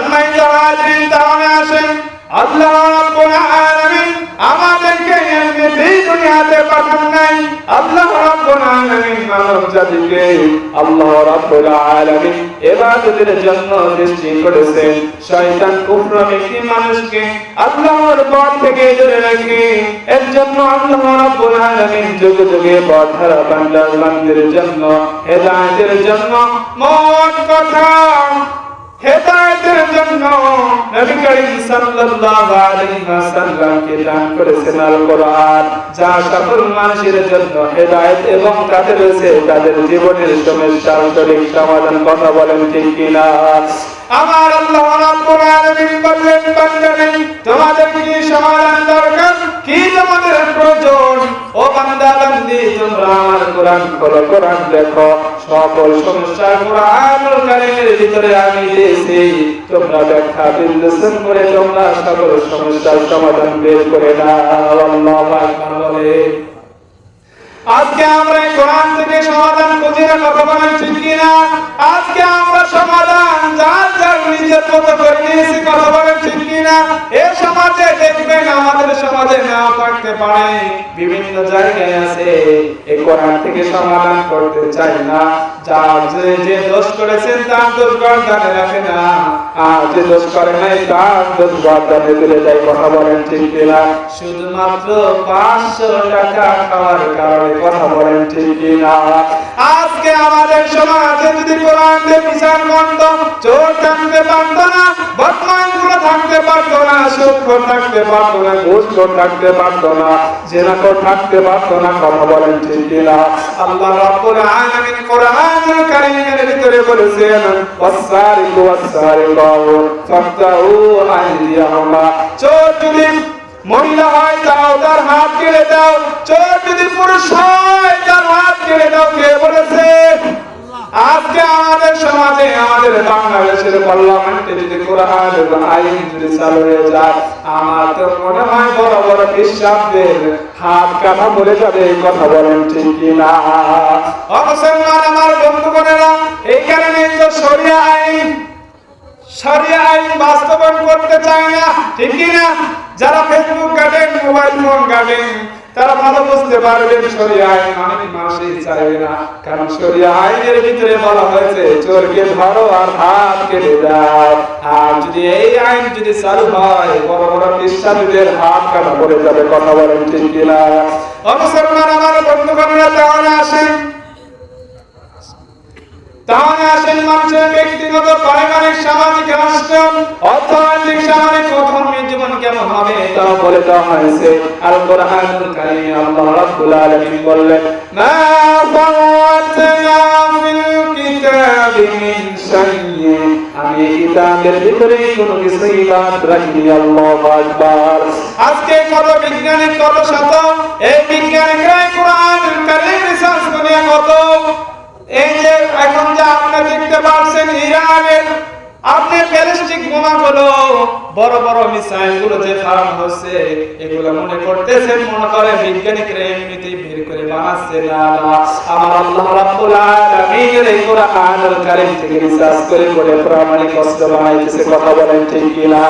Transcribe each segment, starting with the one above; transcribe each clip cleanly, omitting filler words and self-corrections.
সম্মানিত হাজিরিন, তাহলে আসেন আল্লাহ রাব্বুল আলামিন আমাদেরকে এমনি দুনিয়াতে পাঠান নাই। আল্লাহ রাব্বুল আলামিন মানব জাতিকে আল্লাহ রাব্বুল আলামিন ইবাদতের জন্য সৃষ্টি করেছেন। শয়তান কুফরমুখী মানুষকে আল্লাহর পথ থেকে দূরে রাখে। এর জন্য আল্লাহ রাব্বুল আলামিন যুগে যুগে পথহারা বান্দাদের জন্য হেদায়েতের জন্য মোট কথা হেদায়েতের জন্য নবী করিম সাল্লাল্লাহু আলাইহি ওয়াসাল্লামকে দান করেছেন আল কোরআন, যা সকল মানুষের জন্য হেদায়েত এবং তাতে রয়েছে তাদের জীবনের সমস্যার সঠিক সমাধান। কথা বলেন ঠিক কিনা? আমার আল্লাহ রাব্বুল আলামিন বললেন, বান্দা নেই তোমাদের কি সমাধান দরকার, কি তোমাদের প্রয়োজন? ও বান্দা বান্দি, তোমরা আমার কোরআন খোলো, কোরআন দেখো, সকল সমস্যা কোরআনুল কারীমের ভিতরে আমি দিয়েছি। তোমরা ব্যাখ্যা বিশ্লেষণ করে তোমরা সকল সমস্যার সমাধান বের করে নাও। আল্লাহু আকবার বলে। আজকে আমরা কোরআন থেকে সমাধান খুঁজি না, কথা বলেন ঠিক কিনা? আজকে আমরা সমাধান যার যার নিজের মতো করে নিয়েছি, কথা বলেন ঠিক কিনা? এই সমাজে দেখবেন, আমাদের সমাজে নাও থাকতে পারে, বিভিন্ন জায়গায় আছে এই কোরআন থেকে সমাধান করতে চায় না। যার যে দোষ করেছেন তার দোষ গর্দানে রাখে না, আর যে দোষ করে নাই তার দোষ গর্দানে তুলে দেয়। কথা বলেন ঠিক কিনা? শুধুমাত্র 500 টাকা খাওয়ার কারণে। কথা বলেন ঠিক কিনা? আজকে আমাদের সমাজে যদি কোরআন দিয়ে বিচার করত, চোর থাকতে পারতো না, বদমাশ গুলো থাকতে পারতো না, সুদখোর থাকতে পারতো না, ঘুষখোর থাকতে পারতো না, জিনাখোর থাকতে পারতো না। কথা বলেন ঠিক কিনা? আল্লাহ রাব্বুল আলামিন কোরআনুল কারীমের ভিতরে বলেছেন, ওয়াসসারিকু ওয়াসসারিকাতু ফাকতাউ আইদিয়াহুমা। চোর যদি মহিলা হয় তাও তার হাত কেটে দাও, চোর যদি পুরুষ হয় তার হাত কেটে দাও। কে বলেছে? আজকে আমাদের সমাজে, আমাদের বাংলাদেশের পার্লামেন্টে যদি কোরআনের আইন যদি চালু হয়ে যায়, আমার তো মনে হয় বড় বড় বিশ্বাসদের হাত কাটা বলে যাবে। কথা বলেন ঠিক কিনা? মুসলমান আমার বন্ধুগণেরা, এই কারণে তো শরিয়া আইন বাস্তবায়ন করতে চায় না, ঠিক কিনা? যারা ফেসবুক ঘাটেন, মোবাইল ফোন ঘাটেন, তারা ভালো বুঝতে পারবেন শরিয়া আইন অনেক মানুষই চাইবে না। কারণ শরিয়া আইনের ভিতরে বলা হয়েছে চোরকে ধরো আর হাত কেটে দাও। আর যদি এই আইন যদি চালু হয়, বড় বড় বিশ্বাসীদের হাত কাটা পড়ে যাবে। কথা বলেন ঠিক কিনা? মুসলমান আমার বন্ধুগণেরা, তাহলে আসেন মানুষের ব্যক্তিগত, পারিবারিক, সামাজিক, রাষ্ট্র, অর্থনৈতিক, সামাজিক ও ধর্মীয় জীবন কেমন হবে তা বলে দেওয়া হয়েছে আল কোরআনুল কারীমে। আল্লাহ রাব্বুল আলামিন বললেন, মা ফাওয়াতনা ফিল কিতাবি মিন শাইইন, আমি কিতাবের ভিতরে কোনো কিছুই বাদ রাখিনি। আল্লাহু আকবার। আজকে কত বিজ্ঞানী, কত শত এই বিজ্ঞানীরা কোরআনুল কারীম রিসার্চ করে কত, এই যে এখন যে আপনি দেখতে পাচ্ছেন ইরানের আপনি ব্যালিস্টিক বোমাগুলো, বড় বড় মিসাইল গুলো যে ফার্ম হচ্ছে, এগুলো মনে করতেছেন, মনে করে বিজ্ঞানীরা এমনিতেই বের করে বানাচ্ছে। না, আমার আল্লাহ রাব্বুল আলামিন এই কোরআনুল কারীম থেকে রিসার্চ করে করে প্রামাণিক অস্ত্র বানাইতেছে। কথা বলেন ঠিক কিনা?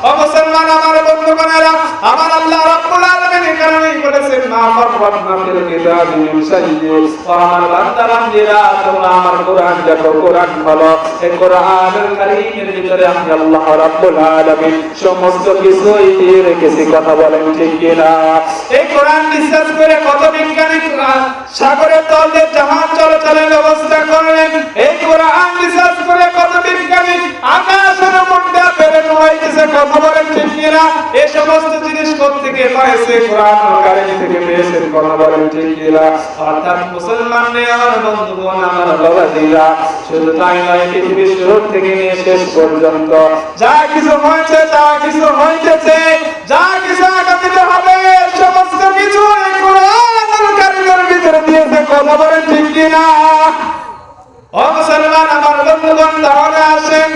ও মুসলমান আমার বন্ধুগণেরা, আমার আল্লাহ রাব্বুল আলামিন এই কারণেই বলেছেন, মা ফাররাতনা ফিল কিতাবি মিন শাইইন। ও আমার বান্দা বান্দীরা, তোমরা আমার কোরআন দেখো, কোরআন খোলো। এই কোরআনুল কারীমের ভিতরে আমি আল্লাহ রাব্বুল আলামিন সমস্ত কিছুই দিয়ে রেখেছি। কথা বলেন ঠিক কিনা? এই কোরআন রিসার্চ করে কত বিজ্ঞানী সাগরের তলে জাহাজ চলাচলের ব্যবস্থা করলেন। এই কোরআন রিসার্চ করে কত বিজ্ঞানী আকাশের মধ্যে প্রেরণ হয়েছে। কথা বলেন ঠিক কিনা? এই সমস্ত জিনিস কোত্থেকে পাইছে? কোরআনুল কারীম থেকে পেয়েছেন। কথা বলেন ঠিক কিনা? অর্থাৎ মুসলমানরা, আমার বন্ধুগণ, আমার বাবাজিরা, শুধু তাই নয়, পৃথিবীর শুরু থেকে নিয়ে শেষ পর্যন্ত যা কিছু হয়েছে, যা কিছু হইতেছে, যা কিছু আগামীতে হবে, সমস্ত কিছু এই কোরআনুল কারীমের ভিতরে দিয়েছে। কথা বলেন ঠিক কিনা? ও মুসলমান আমার বন্ধুগণ, তাহলে আসেন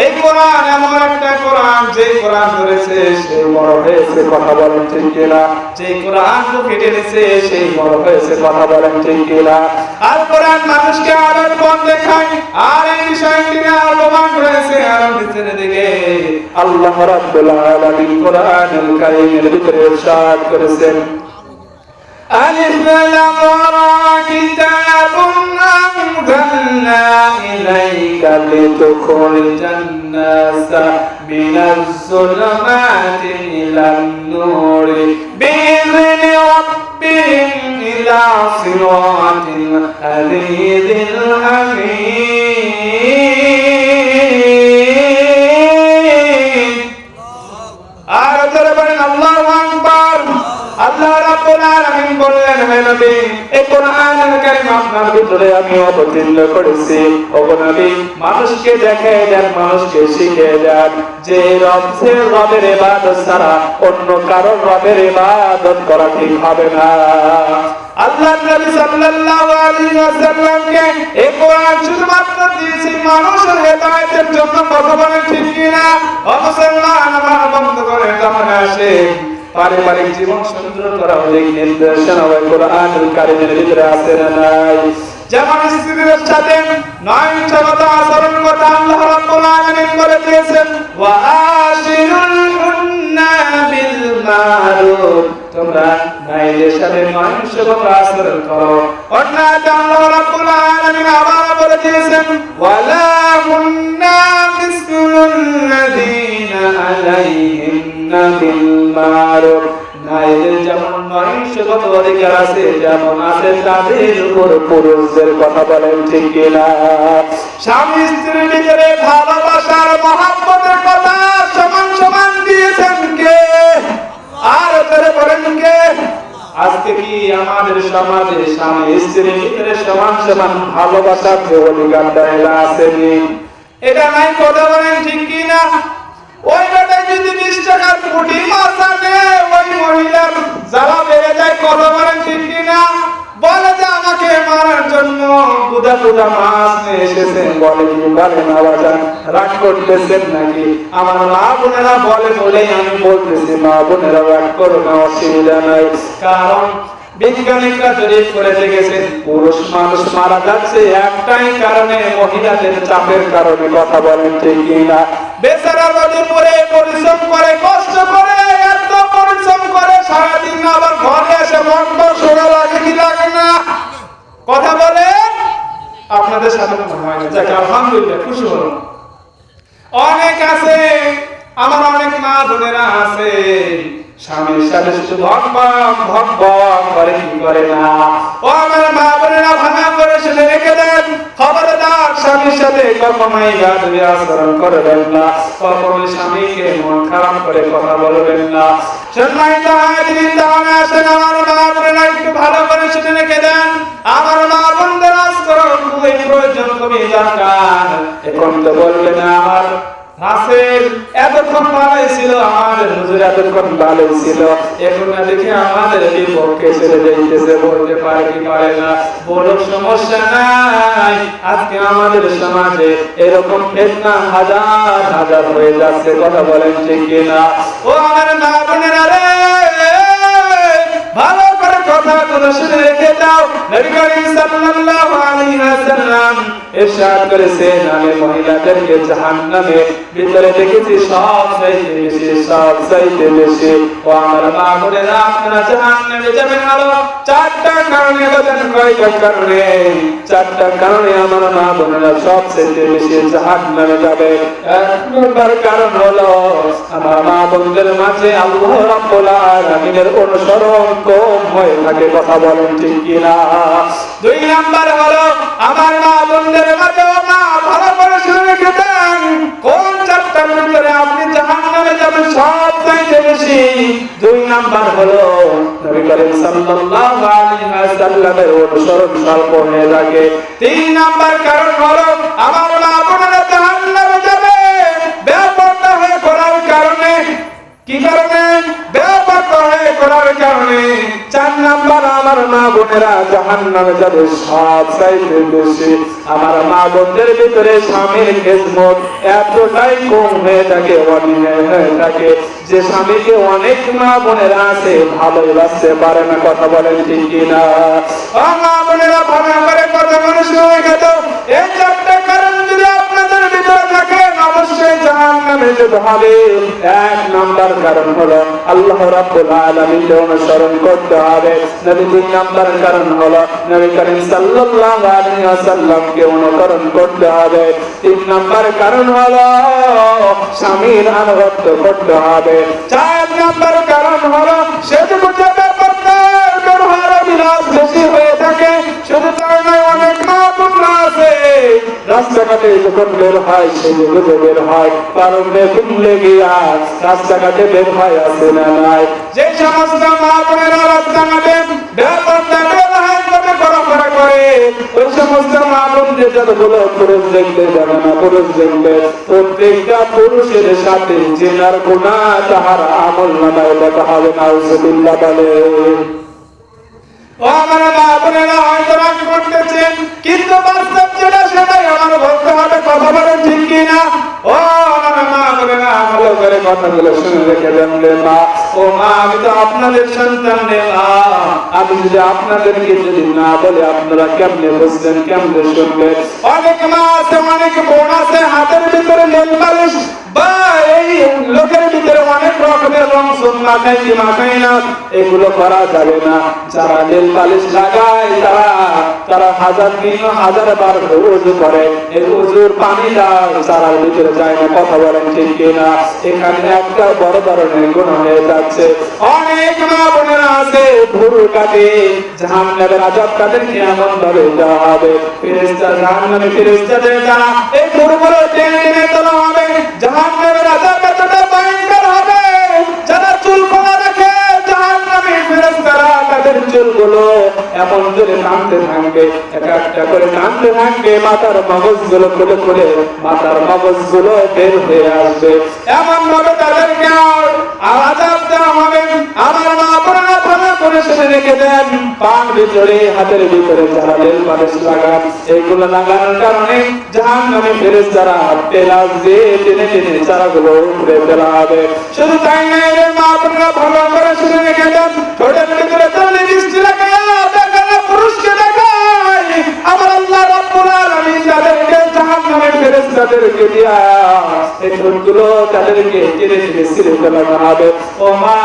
এই কোরআন এমন একটা কোরআন, যে কোরআন ধরেছে সে বড় হয়েছে, কথা বলেন ঠিক কিনা? যে কোরআন বুকে টেনেছে সেই বড় হয়েছে, কথা বলেন ঠিক কিনা? আর কোরআন মানুষকে আলোর পথ দেখায়, আর এই বিষয়টি আর প্রমাণ করেছে আর নিচের দিকে আল্লাহ রাব্বুল আলামিন কোরআনুল কারীমের ভিতরে ইরশাদ করেছেন, আলিফ লাম রা কিতাবুন আনজালনা ইলাইকা লিতুখরিজান নাসা মিনাজ যুলুমাতি ইলান নূরি বিইذনি রাব্বিহিম ইলা সিরাতিল আযীযিল হামীদ। আর যারা বলেন আল্লাহু আকবার। আল্লাহ রাব্বুল আলামিন বললেন, হে নবী, এই কোরআনুল কারীম আপনার ভিতরে আমি অবতীর্ণ করেছি। ওগো নবী, মানুষকে দেখায় দেন, মানুষকে শিখিয়ে দেন যে রবের ইবাদত ছাড়া অন্য কারোর রবের ইবাদত করা ঠিক হবে না। আল্লাহ নবী সাল্লাল্লাহু আলাইহি ওয়াসাল্লামকে এই কোরআন শুধুমাত্র দিয়েছি মানুষের হেদায়েতের জন্য, কথা বলেন ঠিক কিনা? ও মুসলমান, আমার বন্ধ করে কেমন আসে পারিবারিক জীবন সুন্দর করা হলে নির্দেশনা ওই কোরআনুল কারীমের ভিতরে আছে না নাই? যেমন স্ত্রীদের সাথে নয়নচকতা আচরণ কথা আল্লাহ রাব্বুল আলামিন বলে দিয়েছেন, ওয়া আশিরুহুন্না বিল মারুফ, তোমরা নারীদের সাথে নয়নচকতা আচরণ করো। অন্যথা আল্লাহ রাব্বুল আলামিন আবার বলে দিয়েছেন, ওয়ালা হুন্না মিসলুল্লাযীনা আলাইহিন্না বিল মারুফ, নারীদের যেমন নয়নচকত অধিকার আছে যেমন আছে তাদের উপর পুরুষদের, কথা বলেন ঠিক কিনা? স্বামী স্ত্রীর ভিতরে ভালোবাসার মহব্বতের কথা সমান সমান দিয়েছেন কে? আর তারা বলেন কে? আজকে কি আমাদের সমাজে স্বামী স্ত্রীর ভিতরে সমান সমান ভালোবাসার যে অধিকার দেওয়া আসেনি? এটা নাই, কথা বলেন ঠিক কিনা? ওই বেটা যদি 20 টাকার কোটি মাছ আনে, ওই মহিলার জ্বালা বেড়ে যায়, কথা বলেন ঠিক কিনা? বলে যে আমাকে মারার জন্য গুদা গুদা মাছ নিয়ে এসেছেন, বলে কি বলে না বাজান, রাগ করতেছেন নাকি? আমার মা বোনেরা বলে বলেই আমি বলতেছি, মা বোনেরা রাগ করো না, অসুবিধা নাই। কারণ বিজ্ঞানীরা জরিপ করে দেখেছেন পুরুষ মানুষ মারা যাচ্ছে একটাই কারণে, মহিলাদের চাপের কারণে, কথা বলেন ঠিক কিনা? বেচারা রোদে পড়ে পরিশ্রম করে, কষ্ট করে, এত পরিশ্রম করে সারাদিন, আবার ঘরে এসে মন শোনা লাগে কি লাগে না? কথা বলে আপনাদের সাথে হয় না, যাকে আলহামদুলিল্লাহ খুশি হল। অনেক আছে, আমার অনেক মা বোনেরা আছে স্বামীর সাথে শুধু ভগবান ভগবান করে, কি করে না? ও আমার মা বোনেরা, ভাঙা করে শুনে রেখে দেন, খবরদার স্বামীর সাথে কখনোই গাদবি আচরণ করবেন না, কখনোই স্বামীকে মন খারাপ করে কথা বলবেন না। সম্মানিত হাজিরিন, তাহলে আসেন আমার মা বোনেরা একটু ভালো করে শুনে রেখে দেন। আমার মা বোনদের আজকরণ খুবই প্রয়োজন, খুবই দরকার। এখন তো বলবেন আমার রাসেল এতক্ষণ ভালোই ছিল, আমাদের হুজুর এতক্ষণ ভালোই ছিল, এখন না দেখি আমাদের বিপক্ষে চলে যাইতেছে, বলতে পারে কি পারে না? বড় সমস্যা নাই, আজকে আমাদের সমাজে এরকম ফিতনা হাজার হাজার হয়ে যাচ্ছে, কথা বলেন ঠিক কিনা? ও আমার মা বোনেরা রে, ভালো করে কথাগুলো শুনে রেখে দাও। নবী করিম সাল্লাল্লাহু আলাইহি ওয়াসাল্লাম ইরশাদ করেছেন, আমি মহিলাদেরকে জাহান্নামে ভিতরে দেখেছি সবচাইতে বেশি, সবচাইতে বেশি। ও আমার মা বোনেরা, আপনারা জাহান্নামে যাবেন আলো 4টা কারণে, বলেন কয়টা কারণে? 4টা কারণে আমার মা বোনেরা সবচাইতে বেশি জাহান্নামে যাবে। 1 নম্বর কারণ হলো আমার মা বোনদের মাঝে আল্লাহ রাব্বুল আলামিনের অনুসরণ কম হয়ে থাকে, কথা বলেন ঠিক কিনা? 2 নম্বর হলো আমার মা বোনদের মাঝে, মা ভালো করে শুনে রেখে দেন, কোন 4টার ভিতরে আপনি জাহান্নামে যাবেন সবচাইতে বেশি? 2 নম্বর হলো নবী করিম সাল্লাল্লাহু আলাইহি ওয়াসাল্লামের অনুসরণ স্বল্প হয়ে থাকে। 3 নম্বর কারণ হলো আমার মা বোনেরা জাহান্নামে যাবে বেপরোয়া হয়ে করার কারণে। কি কারণে? বেপরোয়া হয়ে করার কারণে। 4 নম্বর আমার মা বোনেরা বোনেরা জাহান্নামে যাবে সব চাইতে বেশি। আমার মা বোনদের ভিতরে স্বামীর খেদমত এতটাই কম হয়ে থাকে, অন্যায় হয়ে থাকে, যে স্বামীকে অনেক মা বোনেরা আছে ভালোই বাঁচতে পারে না। কথা বলেন ঠিক কিনা? মা বোনেরা ভালো করে কথা মানুষ হয়ে গেল। এই চারটা কারণ যদি আপনাদের ভিতরে থাকেন অবশ্যই জাহান্নামে যেতে হবে। এক নাম্বার কারণ হলো আল্লাহ রাব্বুল আলামিনকে অনুসরণ করতে হবে। নবী দুই নাম্বার কারণ হলো নবী করিম সাল্লাল্লাহু আলাইহি ওয়াসাল্লামকে অনুসরণ করতে হবে। তিন নাম্বার কারণ হলো স্বামীর আনুগত্য করতে হবে। চার নাম্বার কারণ হলো সেটুকু ব্যবহার বিলাস বেশি হয়ে থাকে। শুধু তাই নয়, অনেক মা বোনরা আছে রাস্তাঘাটে যখন বের হয় সেই বুঝে বের হয়, কারণ শুনলে গিয়া রাস্তাঘাটে বের হয় আছে না নাই। যে সমস্ত মা বোনেরা রাস্তাঘাটে ঘোরাফেরা করে ওই সমস্ত মা বোনদের যতগুলো পুরুষ দেখতে যাবে না, পুরুষ দেখবে প্রত্যেকটা পুরুষের সাথে জিনার গুনাহ তাহার আমল নামায় লেখা হবে। নাউজুবিল্লাহ বলে। ও আমার মা বোনেরা হয়তো রাগ করতেছেন, কিন্তু বাস্তব যেটা সেটাই আমার বলতে হবে। কথা বলেন ঠিক কিনা? ও আমার মা বোনেরা ভালো করে কথাগুলো শুনে রেখে দেন। মা ও মা, আমি তো আপনাদের সন্তান রে মা, আমি যদি আপনাদেরকে যদি না বলে আপনারা কেমনে বুঝবেন, কেমনে শুনবেন? অনেক মা আছে, অনেক বোন আছে হাতের ভিতরে নেল পালিশ বা এই লোকের ভিতরে অনেক রকমের রং সুন মাখায় কি মাখায় না, এগুলো করা যাবে না। যারা নেল পালিশ লাগায় তারা হাজার বার ওযু করে, এই ওযুর পানিটা চারার ভিতরে যায় না। কথা বলেন ঠিক কিনা? এখানে একটা বড় ধরনের গুনাহ হয়ে যাচ্ছে। অনেক মা বোনেরা আছে ভুরু কাটে, জাহান্নামের আযাব তাদেরকে এমন ভাবে দেওয়া হবে, ফেরেশতা জাহান্নামে ফেরেশতাদের দ্বারা এই ভুরুগুলো টেনে টেনে তোলা হবে। জাহান্নামের আযাব এতটা ভয়ঙ্কর হবে, যারা চুল খোলা রাখে জাহান্নামে ফেরেশতারা তাদের চুলগুলো এমন জোরে টানতে থাকবে, একটা করে টানতে থাকবে, মাথার মগজগুলো খুলে খুলে মাথার মগজগুলো বের হয়ে আসবে। এমন ভাবে তাদেরকে আযাব দেওয়া হবে। আমার মা বোনেরা ভালো করে শুনে রেখে দেন, পান ভিতরে হাতের ভিতরে যারা নেল পালিশ লাগান, এইগুলো লাগানোর কারণে জাহান্নামে ফেরেশতারা পেলাস দিয়ে টেনে টেনে চারাগুলো উপরে ফেলা হবে। শুধু তাই নয় রে মা বোনেরা ভালো করে শুনে রেখে দেন, ঠোঁটের ভিতরে তরলি মিষ্টি লাগায় দেখানো পুরুষকে দেখায় আমার আল্লাহ রাব্বুল আলামিন তাদেরকে জাহান্নামের ফেরেশতাদেরকে দিয়া এই ঠোঁটগুলো তাদেরকে টেনে টেনে ছিঁড়ে ফেলানো হবে। ও মা,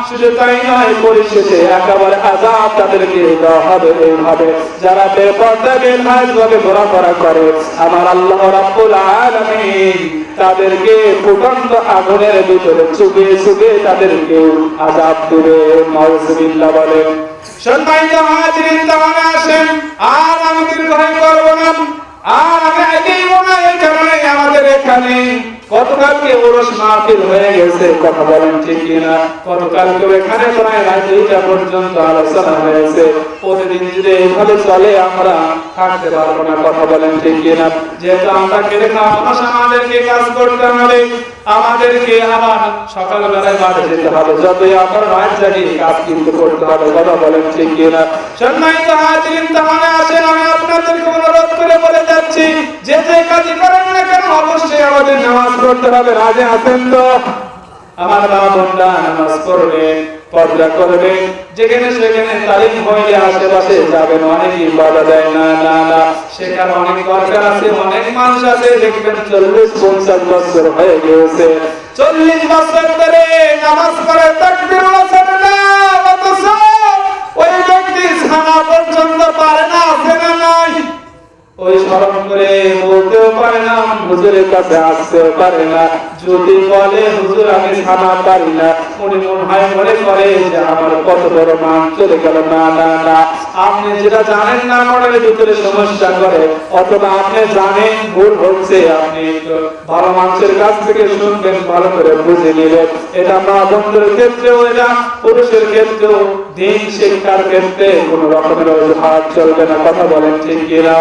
শুধু তাই নয়, পরিশেষে একেবারে আযাব তাদেরকে দেওয়া হবে। এইভাবে যারা বেপরদা বেনামাজি ঘোরাফেরা করে আমার আল্লাহ রাব্বুল আলামিন তাদেরকে ফুটন্ত আগুনের ভিতরে চুবিয়ে চুবিয়ে তাদেরকে আযাব দেবে। নাউজুবিল্লাহ বলে। সম্মানিত হাজিরিন, তাহলে আসেন আর আমি দীর্ঘায়িত করব না, আর আমি এগিয়ে না। এই কারণে আমাদের এখানে গতকালকে ওরস মাহফিল হয়ে গেছে। কথা বলেন ঠিক কিনা? গতকালকে এখানে প্রায় রাত 2টা পর্যন্ত আলোচনা হয়েছে। প্রতিদিন যদি এইভাবে চলে আমরা থাকতে পারবো না। কথা বলেন ঠিক কিনা? যেহেতু আমরা খেলে খাওয়া মানুষ, আমাদেরকে কাজ করতে হবে, আমাদেরকে আবার সকালবেলায় মাঠে যেতে হবে, যতই আমার রাত জাগি কাজ কিন্তু করতে হবে। কথা বলেন ঠিক কিনা? সম্মানিত হাজিরিন, তাহলে আসেন আমি আপনাদেরকে অনুরোধ করে বলে যাচ্ছি, যে যে কাজই করেন না কেন অবশ্যই আমাদের নামাজ পড়তে হবে। রাজে আছেন তো? আমার মা বোনরা নামাজ পড়বেন, পর্দা করবেন, যেখানে সেখানে তালিম হইলে আশেপাশে যাবেন। অনেকেই বাধা দেয় না না না, সেখানে অনেক দরকার আছে। অনেক মানুষ আছে দেখবেন 40-50 বছর হয়ে গেছে, 40 বছর ধরে নামাজ পড়ে তাকবীরুল সালাম, অথচ ওই ব্যক্তি ছানা পর্যন্ত পারে না, আছে না নাই? ওই স্মরণ করে বলতেও পারে না, হুজুরের কাছে আসতেও পারে না। যদি বলে হুজুর আমি ছানা পারি না, উনি মনে করে যে আমার কত বড় মান চলে গেল। না না না, আপনি যেটা জানেন না মনের ভিতরে সমস্যা করে, অথবা আপনি জানেন ভুল হচ্ছে, আপনি ভালো মানুষের কাছ থেকে শুনবেন, ভালো করে বুঝে নেবেন। এটা মা বোনদের ক্ষেত্রেও, এটা পুরুষের ক্ষেত্রেও, দিন শিক্ষার ক্ষেত্রে কোন রকমের অজুহাত চলবে না। কথা বলেন ঠিক কিনা?